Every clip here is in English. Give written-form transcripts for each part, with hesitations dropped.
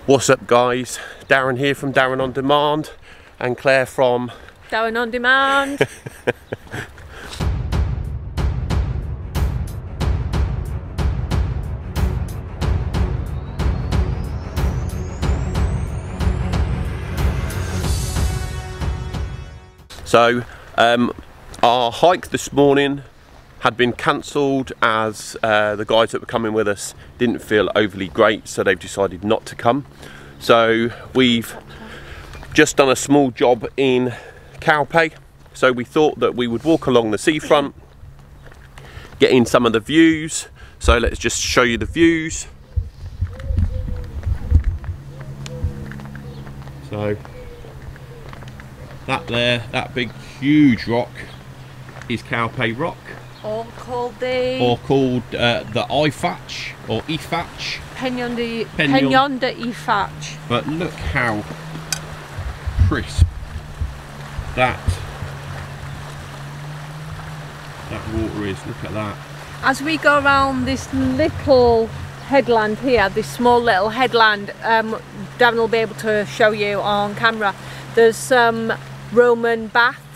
What's up guys, Darren here from Darren On Demand and Claire from Darren On Demand. So our hike this morning had been cancelled as the guys that were coming with us didn't feel overly great, so they've decided not to come. So we've just done a small job in Calpe, so we thought that we would walk along the seafront, get in some of the views. So let's just show you the views. So that there, that big huge rock is Calpe Rock. Or called the Ifach or Ifach. Peñón de Ifach. But look how crisp that water is. Look at that. As we go around this little headland here, this small little headland, Darren will be able to show you on camera. There's some Roman baths.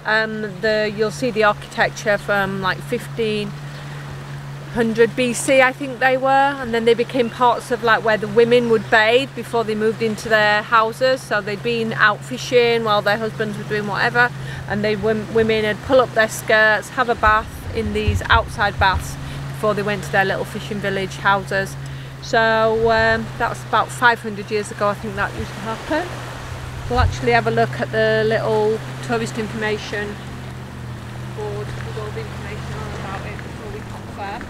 You'll see the architecture from like 1500 BC, I think they were, and then they became parts of like where the women would bathe before they moved into their houses. So they'd been out fishing while their husbands were doing whatever, and women would pull up their skirts, have a bath in these outside baths before they went to their little fishing village houses. So that's about 500 years ago, I think that used to happen. We'll actually have a look at the little tourist information board with all the information on about it before we confirm.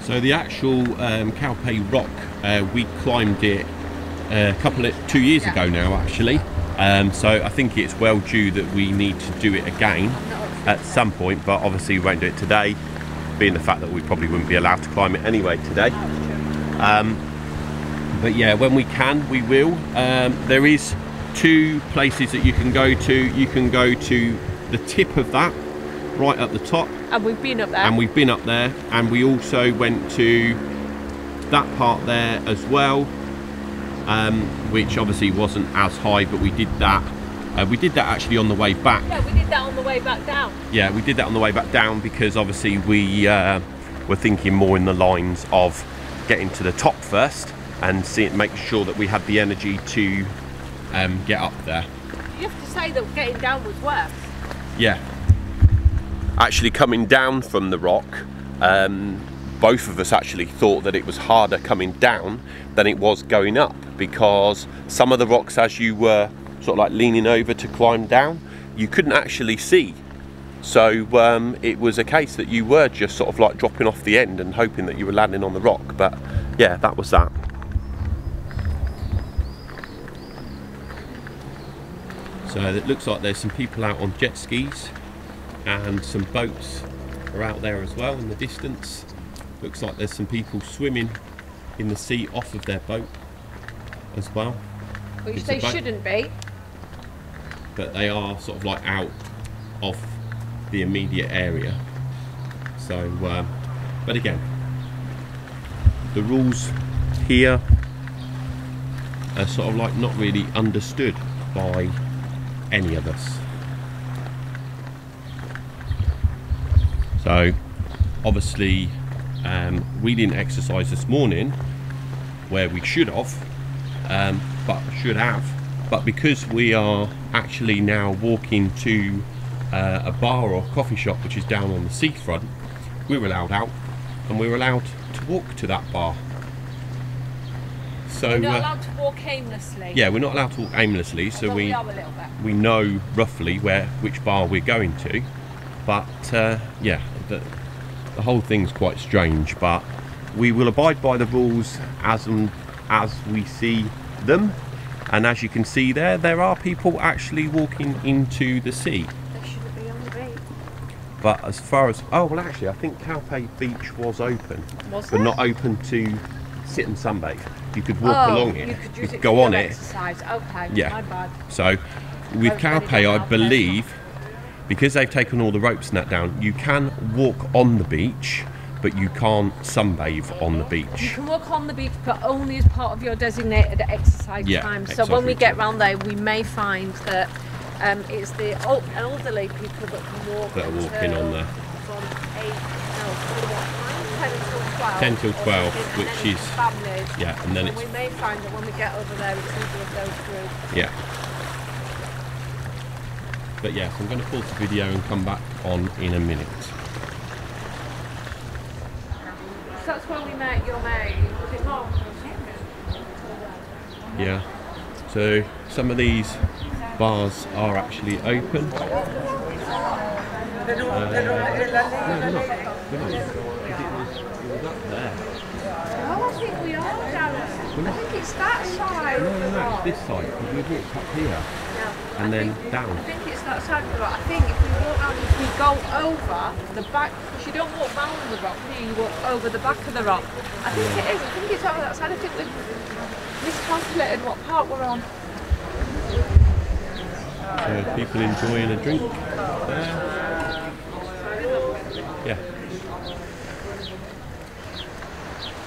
So the actual Calpe Rock, we climbed it 2 years ago now actually. So I think it's well due that we need to do it again at some point, but obviously we won't do it today, being the fact that we probably wouldn't be allowed to climb it anyway today. But yeah, when we can, we will. There is two places that you can go to. You can go to the tip of that, right at the top. And we've been up there. And we've been up there. And we also went to that part there as well, which obviously wasn't as high, but we did that. We did that actually on the way back. Yeah, we did that on the way back down. Yeah, we did that on the way back down because obviously we were thinking more in the lines of getting to the top first and make sure that we had the energy to get up there. You have to say that getting down was worse. Yeah. Actually coming down from the rock, both of us actually thought that it was harder coming down than it was going up, because some of the rocks, as you were sort of like leaning over to climb down, you couldn't actually see. So it was a case that you were just sort of like dropping off the end and hoping that you were landing on the rock. But yeah, that was that. So it looks like there's some people out on jet skis and some boats are out there as well in the distance. Looks like there's some people swimming in the sea off of their boat as well. Which they shouldn't be. But they are sort of like out of the immediate area. So, but again, the rules here are sort of like not really understood by any of us. So obviously we didn't exercise this morning where we should have, but because we are actually now walking to a bar or coffee shop which is down on the seafront, we were allowed out and we were allowed to walk to that bar. So, we're not allowed to walk aimlessly. Yeah, we're not allowed to walk aimlessly, so we know roughly which bar we're going to. But yeah, the whole thing's quite strange, but we will abide by the rules as we see them. And as you can see there are people actually walking into the sea. They shouldn't be on the beach. But as far as, oh well, actually I think Calpe Beach was open, but not open to sit and sunbathe. You could walk along it, you could go on it. Exercise. Okay, yeah. My bad. So with Calpe, I believe, because they've taken all the ropes and that down, you can walk on the beach, but you can't sunbathe on the You beach. can walk on the beach, but only as part of your designated exercise time. So when we get round there, we may find that it's the elderly people that can walk. That are walking on there. From 10 till 12. 10 till 12, which is families. Yeah, and then we may find that when we get over there, it's easier to go through. Yeah. But yes, I'm going to pause the video and come back on in a minute. So that's where we met your mate. Was it Mark? Yeah. So some of these bars are actually open. No, they're not. It was up there. Oh, I think we are down. I think it's that side. No, it's this side, because we walked up here and then down. I think it's that side of the rock. I think if we walk out, if we go over the back, because you don't walk round the rock, you walk over the back of the rock. I think it is. I think it's over that side. I think we've miscalculated what part we're on. So people enjoying a drink there. Yeah.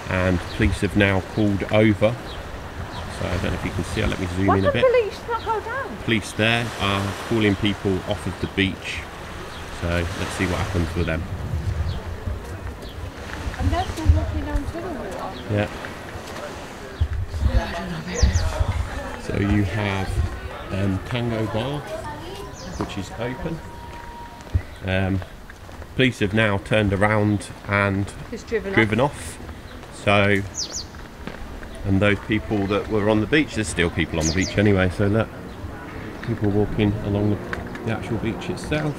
And police have now pulled over. So I don't know if you can see it, let me zoom in a bit. Why did police not go down? Police there are calling people off of the beach. So let's see what happens with them. And they're still walking down to the water. Yeah. So you have Tango Bar, which is open. Police have now turned around and driven off. So, and those people that were on the beach, there's still people on the beach anyway, so look, people walking along the actual beach itself,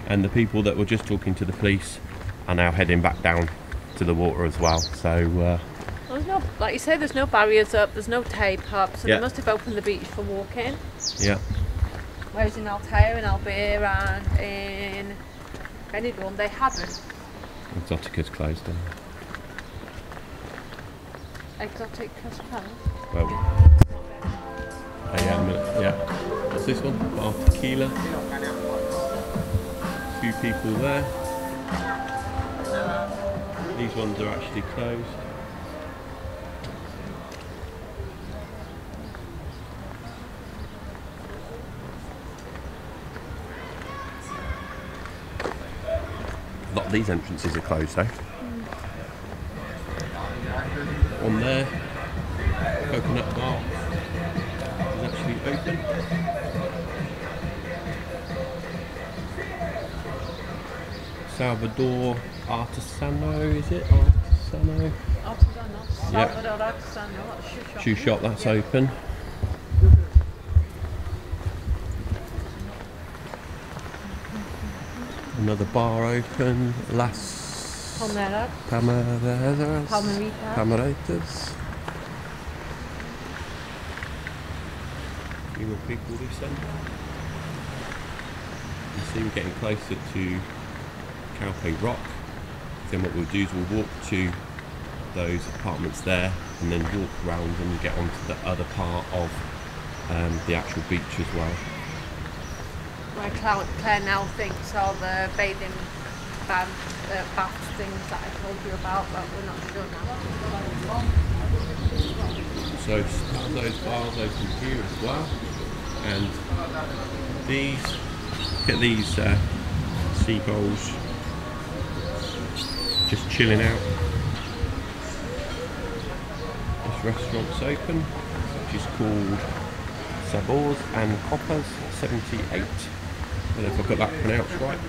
and the people that were just talking to the police are now heading back down to the water as well. So there's no, like you say, there's no barriers up, there's no tape up, so Yeah. they must have opened the beach for walking. yeah. Whereas in Altair, in Albert and in Benidorm, they haven't. Exotica's closed down. Exotic custom. Well, yeah. What's this one? Bar Tequila. A few people there. These ones are actually closed. A lot of these entrances are closed though. On there, Coconut Bar is actually open. Salvador Artisano, is it? Artisano? Artisanal. Yep. Salvador Artisanal. That's shoe shop. Shoe shop, that's open. Another bar open. Las Palmeritas. Few more people this end. You see we're getting closer to Calpe Rock. Then what we'll do is we'll walk to those apartments there and then walk round and get onto the other part of the actual beach as well. Where Claire now thinks are the bathing bath things that I told you about, but we're not sure now. So those bars open here as well, and these, look at these seagulls just chilling out. This restaurant's open, which is called Sabors and Coppers 78. I don't know if I've got that pronounced right,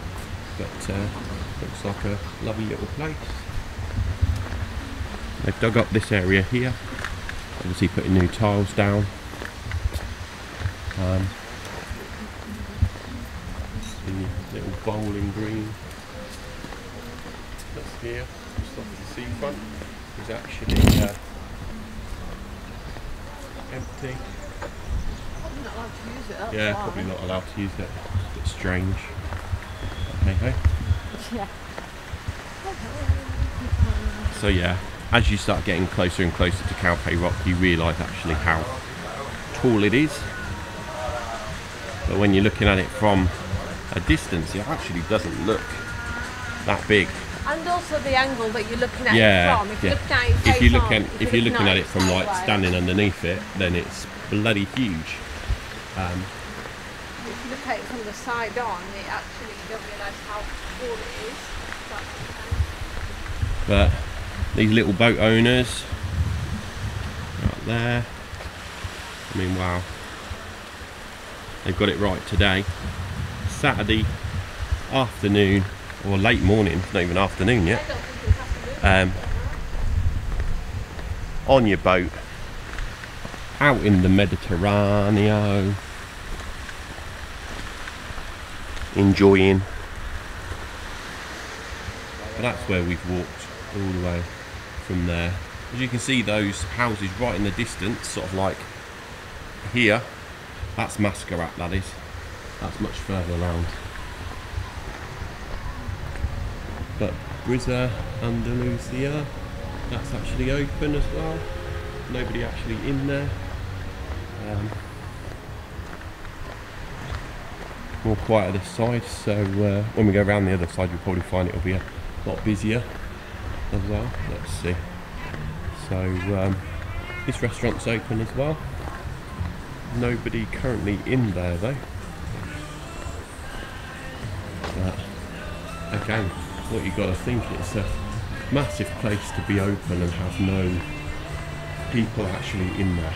but looks like a lovely little place. They've dug up this area here, obviously putting new tiles down. The little bowling green that's here, just off the seafront, is actually empty. Probably not allowed to use it. Yeah, probably not allowed to use it. It's a bit strange. Hey ho. Yeah. So yeah, as you start getting closer and closer to Calpe Rock, you realise actually how tall it is. But when you're looking at it from a distance, it actually doesn't look that big. And also the angle that you're looking at Yeah, it from. If yeah. you're looking at it If you're looking at it from like standing underneath it, then it's bloody huge. If you look at it from the side on, it actually, you don't realise how tall it is. But these little boat owners right there, I mean, wow, they've got it right today. Saturday afternoon, or late morning, it's not even afternoon yet. On your boat, out in the Mediterranean, enjoying. But that's where we've walked all the way from there. As you can see, those houses right in the distance, sort of like here, that's Mascarat, that is. That's much further around. But Brizza, Andalusia, that's actually open as well. Nobody actually in there. More quiet this side, so when we go around the other side, you'll probably find it'll be a lot busier as well. Let's see. So this restaurant's open as well. Nobody currently in there though. But again, what you got to think, it's a massive place to be open and have no people actually in there.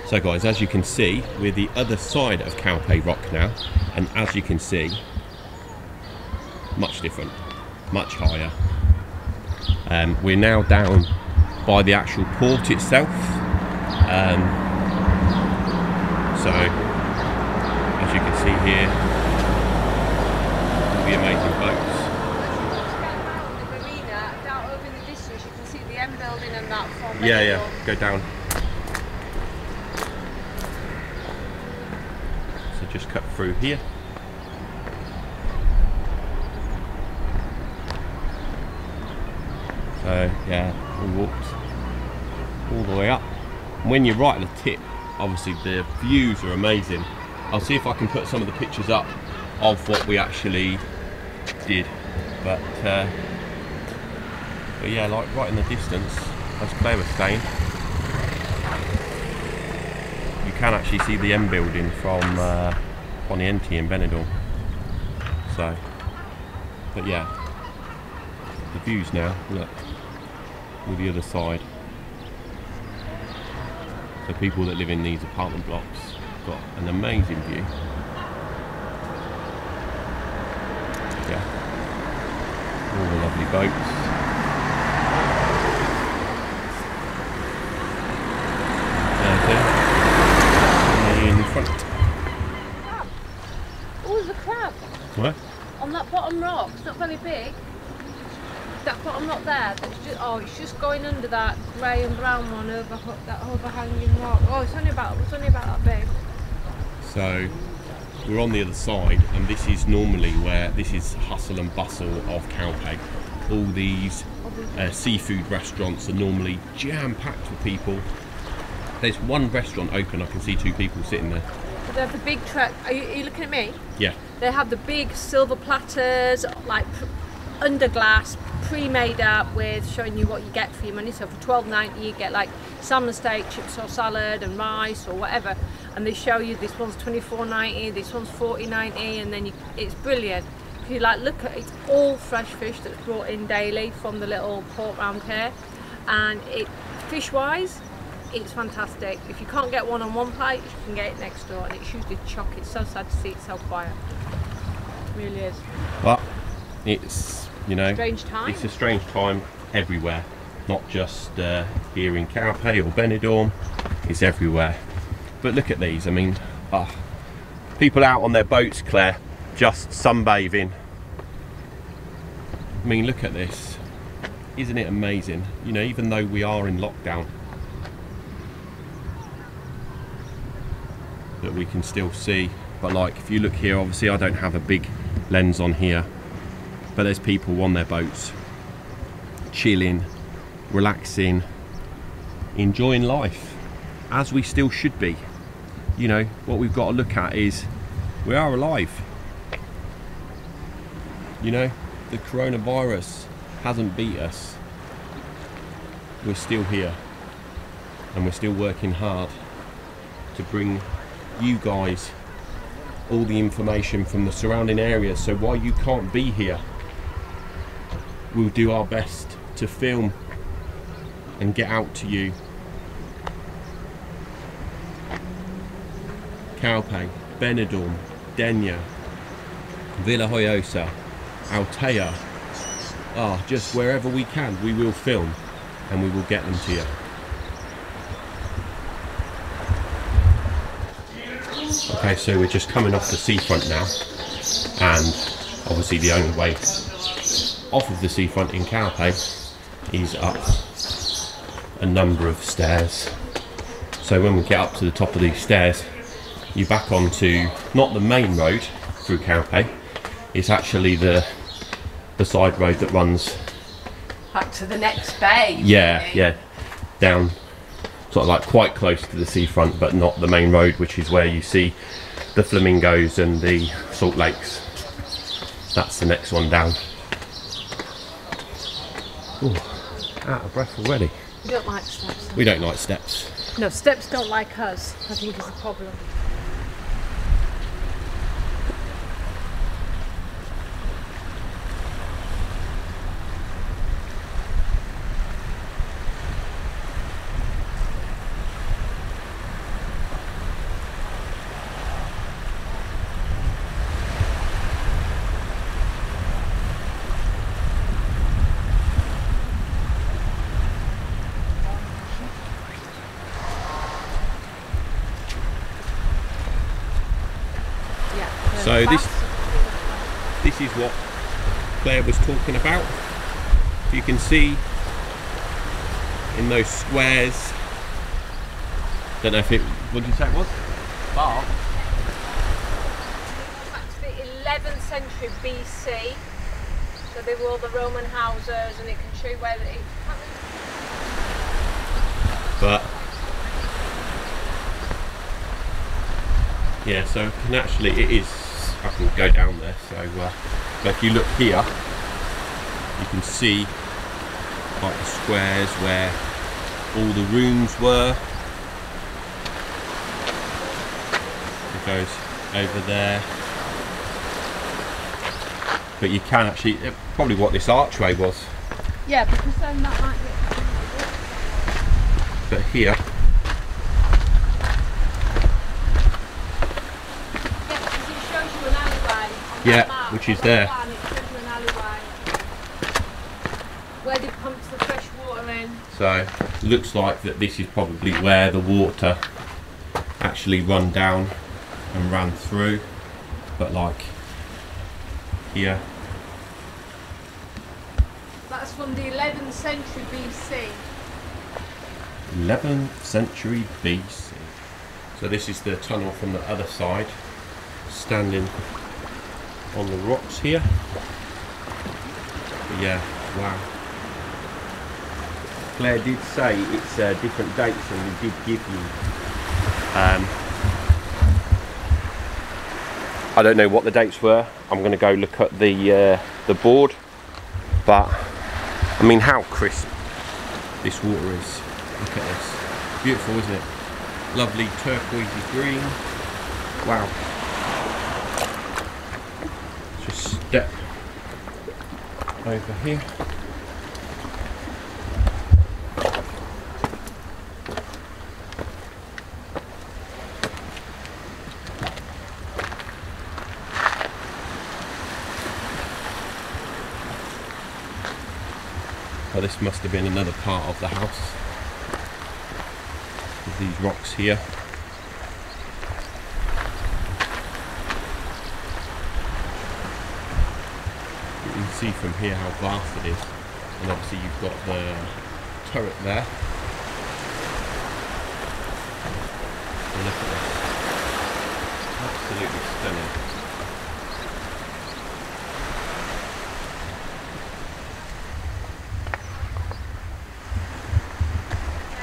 So guys, as you can see, we're the other side of Calpe Rock now, and as you can see, much different, much higher. We're now down by the actual port itself. So, as you can see here, all the amazing boats. The marina, down over in the distance, you can see the M building and that from Yeah, go down. So just cut through here. So yeah, we walked all the way up. And when you're right at the tip, obviously the views are amazing. I'll see if I can put some of the pictures up of what we actually did. But yeah, like right in the distance, as Claire was saying, you can actually see the M building from Poniente in Benidorm. So, but yeah, the views now, look, all the other side. So people that live in these apartment blocks got an amazing view. Yeah, all the lovely boats. In front. Crab. Oh, there's a crab. Where? On that bottom rock. It's not very big. That bottom rock there. It's just going under that grey and brown one over that overhanging rock. Oh, it's only about that big. So we're on the other side, and this is normally where this is hustle and bustle of Calpe. All these seafood restaurants are normally jam-packed with people. There's one restaurant open, I can see 2 people sitting there. But they have the big truck. Are you looking at me? Yeah. They have the big silver platters, like under glass, pre-made up with showing you what you get for your money. So for $12.90 you get like salmon steak, chips or salad and rice or whatever. And they show you this one's $24.90, this one's $40.90, and then it's brilliant. If you like look at it, it's all fresh fish that's brought in daily from the little port round here. And fish-wise, it's fantastic. If you can't get one on one plate, you can get it next door, and it's usually chock. It's so sad to see it so quiet. It really is. But it's, you know, Strange time. It's a strange time everywhere, not just here in Calpe or Benidorm. It's everywhere. But look at these. I mean, people out on their boats, Claire, just sunbathing. I mean, look at this. Isn't it amazing? You know, even though we are in lockdown, that we can still see. But like, if you look here, obviously I don't have a big lens on here, but there's people on their boats chilling, relaxing, enjoying life. as we still should be. You know, what we've got to look at is we are alive. You know, the coronavirus hasn't beat us. We're still here, and we're still working hard to bring you guys all the information from the surrounding areas. So while you can't be here, we'll do our best to film and get out to you. Calpe, Benidorm, Denia, Villajoyosa, Altea, just wherever we can, we will film and we will get them to you. Okay, so we're just coming off the seafront now, and obviously the only way off of the seafront in Calpe is up a number of stairs. So when we get up to the top of these stairs, you're back onto not the main road through Calpe, it's actually the side road that runs back to the next bay. Yeah, down sort of like quite close to the seafront, but not the main road, which is where you see the flamingos and the salt lakes. That's the next one down. Ooh, out of breath already. We don't like steps. We don't like steps. No, steps don't like us, I think is the problem. So this is what Claire was talking about. You can see in those squares, don't know if it, what did you say it was? Bar? Back to the 11th century BC, so they were all the Roman houses, and it can show you where it. But yeah, so you can actually, it is, I can go down there, so but if you look here, you can see like the squares where all the rooms were. It goes over there, but you can actually, probably what this archway was. Yeah, because then that might be. But here, yeah, which is there. Where they pumped the fresh water in. So looks like that this is probably where the water actually run down and ran through. But like here. That's from the 11th century BC. 11th century BC. So this is the tunnel from the other side, standing on the rocks here. But yeah, wow. Claire did say it's different dates, and we did give you I don't know what the dates were. I'm going to go look at the board, but I mean, how crisp this water is. Look at this, beautiful, isn't it? Lovely turquoisey green. Wow. Just step over here. Oh, this must have been another part of the house. With these rocks here. You can see from here how vast it is, and obviously you've got the turret there. And look at this, absolutely stunning.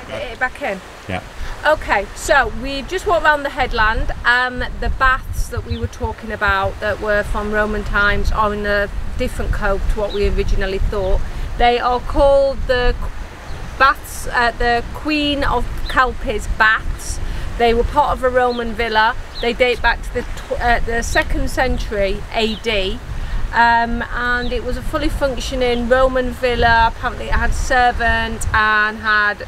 Get it back in. Yeah. Okay, so we just walked around the headland, and the baths that we were talking about that were from Roman times are in a different cove to what we originally thought. They are called the baths, the Queen of Calpe's baths. They were part of a Roman villa. They date back to the 2nd century AD, and it was a fully functioning Roman villa. Apparently it had servant and had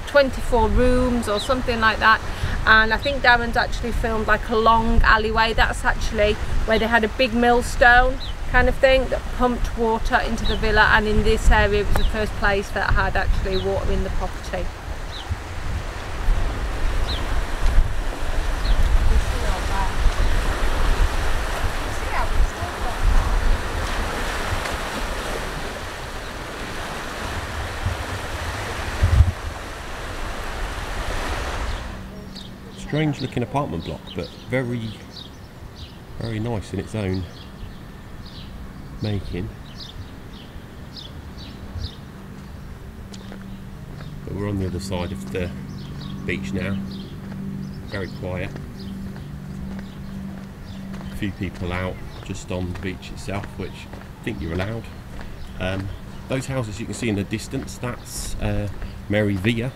24 rooms or something like that, and I think Darren's actually filmed like a long alleyway. That's actually where they had a big millstone kind of thing that pumped water into the villa, and in this area it was the first place that had actually water in the property. Strange looking apartment block, but very nice in its own making. But we're on the other side of the beach now, very quiet. A few people out just on the beach itself, which I think you're allowed. Those houses you can see in the distance, that's Mary Villa.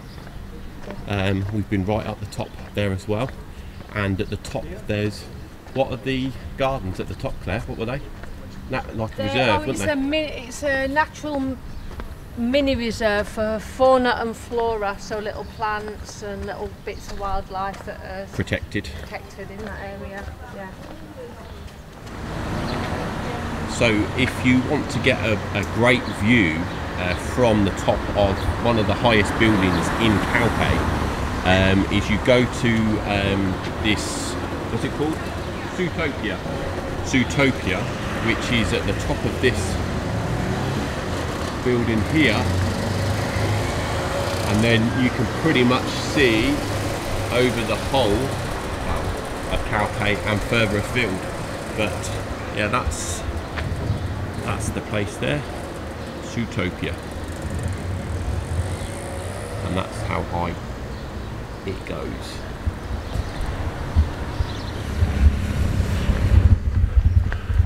We've been right up the top there as well, and at the top there's, what are the gardens at the top, Claire? What were they? Like a reserve, weren't they? It's a natural mini reserve for fauna and flora, so little plants and little bits of wildlife that are protected in that area. Yeah. So if you want to get a great view from the top of one of the highest buildings in Calpe, is you go to this, what's it called? Zootopia, which is at the top of this building here, and then you can pretty much see over the whole of Calpe and further afield. But yeah, that's the place there, Zootopia, and that's how high it goes.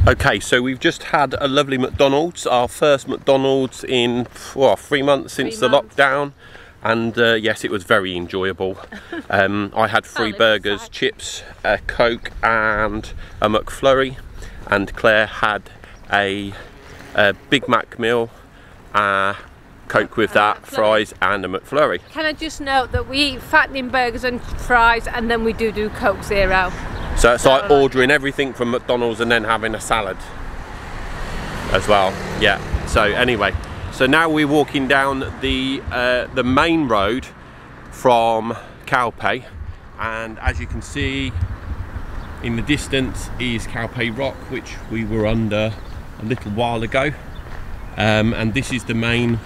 Okay, so we've just had a lovely McDonald's, our first McDonald's in 3 months since the lockdown, and yes, it was very enjoyable. I had 3 burgers, chips, a Coke and a McFlurry, and Claire had a Big Mac meal, Coke with that, fries and a McFlurry. Can I just note that we eat fattening burgers and fries, and then we do Coke Zero. So it's like ordering everything from McDonald's and then having a salad as well. Yeah. So anyway, so now we're walking down the main road from Calpe, and as you can see in the distance is Calpe Rock, which we were under a little while ago, and this is the main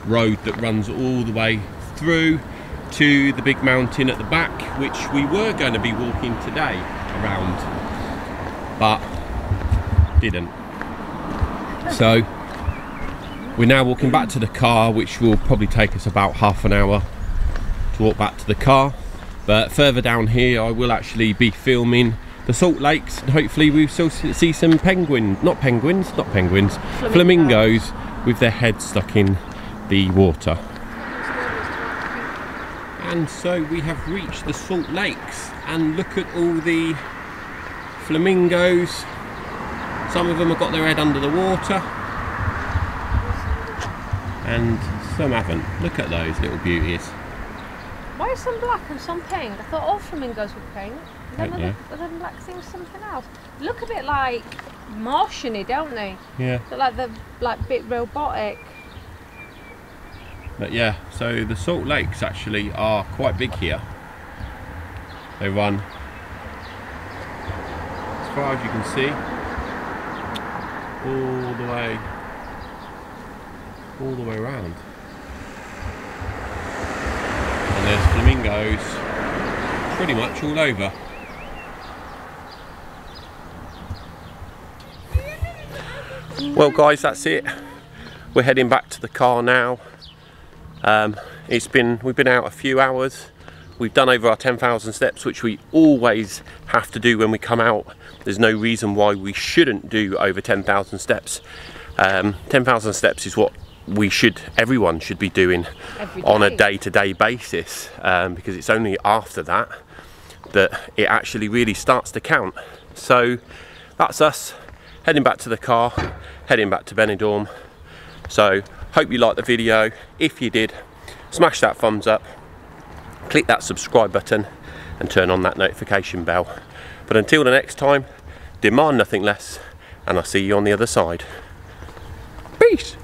road that runs all the way through to the big mountain at the back, which we were going to be walking today around, but didn't. So we're now walking back to the car, which will probably take us about half an hour to walk back to the car. But further down here I will actually be filming the salt lakes, and hopefully we'll still see some flamingos with their heads stuck in the water. And so we have reached the salt lakes, and look at all the flamingos. Some of them have got their head under the water and some haven't. Look at those little beauties. Why are some black and some pink? I thought all flamingos were pink. Then are the black things something else? They look a bit like Martian-y, don't they? Yeah. They're like the bit robotic. But yeah, so the salt lakes actually are quite big here. They run, as far as you can see, all the way around. And there's flamingos pretty much all over. Well guys, that's it. We're heading back to the car now. We've been out a few hours. we've done over our 10,000 steps, which we always have to do when we come out. There's no reason why we shouldn't do over 10,000 steps. 10,000 steps is what everyone should be doing on a day-to-day basis, because it's only after that it actually really starts to count. So that's us heading back to the car, heading back to Benidorm. So hope you liked the video. If you did, smash that thumbs up, click that subscribe button and turn on that notification bell. But until the next time, demand nothing less, and I'll see you on the other side. Peace.